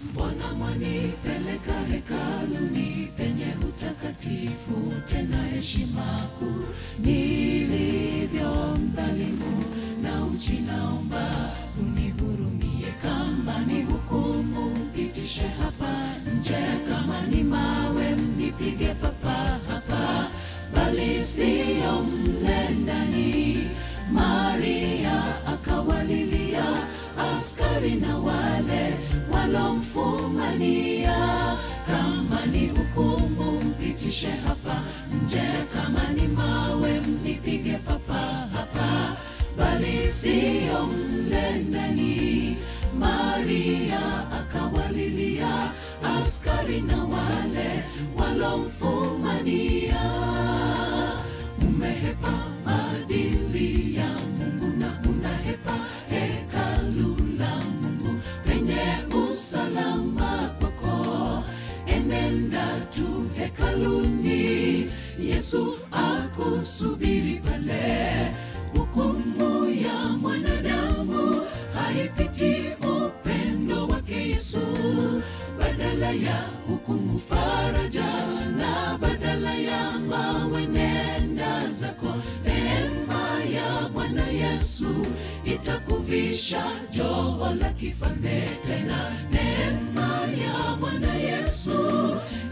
Mbona mwanipeleka hekaluni penye utakatifu tena heshima kuu? Nilivyo mdhalimu na uchi, naomba unihurumie. Kama ni hukumu mpitishe hapa nje, kama ni mawe mnipige papa hapa, bali siyo mle ndani. Maria akawalilia askari na wale walomfumania. Kama ni hukumu mpitishe hapa nje, kama ni mawe mnipige papa hapa, bali siyo mle ndani. Maria akawalilia askari na wale walomfumania. Umehepa maadili ya Mungu na unahepa hekalu la Mungu penye usalama kwako. Enenda tu hekaluni, Yesu akusubiri pale. Hukumu ya mwanadamu haipiti upendo wake Yesu. Badala ya hukumu faraja, na badala ya mawe nenda zako. Neema ya Bwana Yesu itakuvisha joho la kifalme tena. Neema ya Bwana Yesu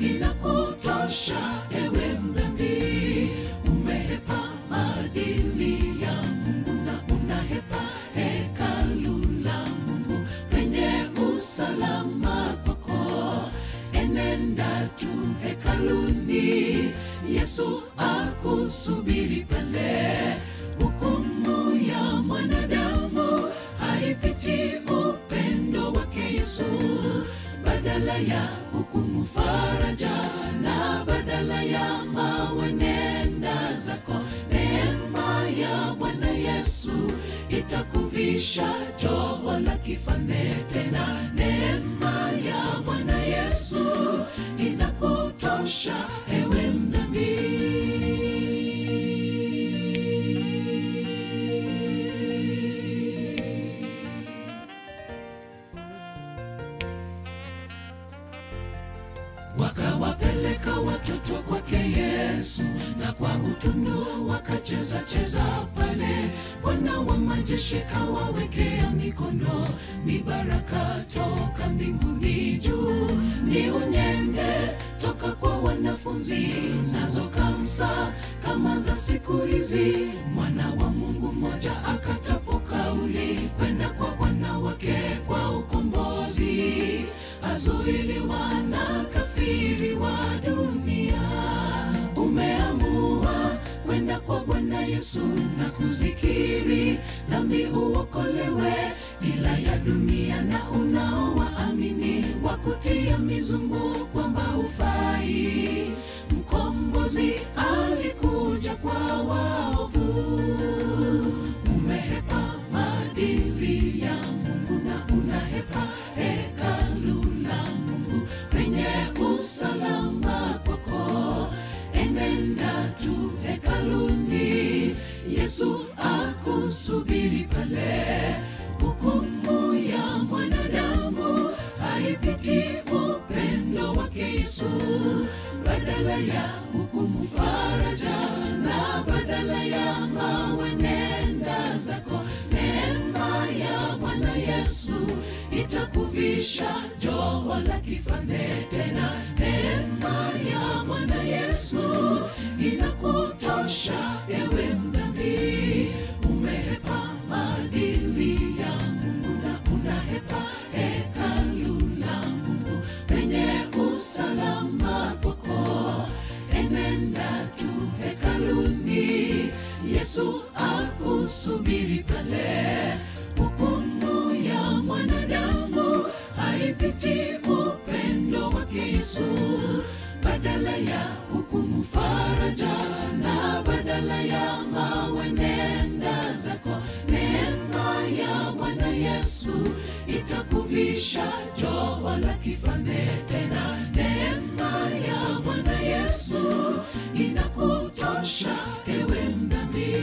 inakutosha ewe mdhambi. Umehepa maadili ya Mungu na unahepa hekalu la Mungu penye usalama kwako. Enenda tu hekaluni, Yesu akusubiri pale. Hukumu ya mwanadamu haipiti upendo wake Yesu. Badala ya hukumu faraja, na badala ya mawe nenda zako. Neema ya Bwana Yesu itakuvisha joho la kifalme tena. Neema ya Bwana Yesu inakutosha ewe mdhambi. Wakawapeleka watoto kwake Yesu, na kwa utundu wakacheza cheza pale. Bwana wa majeshi kawawekea mikono, mibaraka toka mbinguni juu. Ni unyende toka kwa wanafunzi, nazo kamsa kama za siku hizi. Mwana wa Mungu mmoja akatapo kauli kwenda kwa Bwana wake kwa ukombozi. Azuiliwa na kafiri wa dunia. Umeamua kwenda kwa Bwana Yesu na kuzikiri dhambi uokolewe. Ila ya dunia na unaowaamini wakutia mizungu kwamba hufai. Mkombozi alikuja kwa waovu. Umehepa maadili ya Mungu na unahepa hekalu la Mungu penye usalama kwako. Enenda tu hekaluni, Yesu akusubiri pale. Hukumu ya mwanadamu haipiti upendo wake Yesu. Badala ya hukumu faraja, na badala ya mawe nenda zako. Neema ya Bwana Yesu itakuvisha joho la kifalme tena. Neema ya Bwana Yesu inakutosha ewe mdhambi. Umehepa maadili ya Mungu na unahepa hekalu la Mungu penye usalama kwako. Enenda tu hekaluni, Yesu akusubiri pale. Hukumu ya mwanadamu haipiti upendo wake Yesu. Badala ya hukumu faraja, na badala ya mawe nenda zako. Neema ya Bwana Yesu itakuvisha joho la kifalme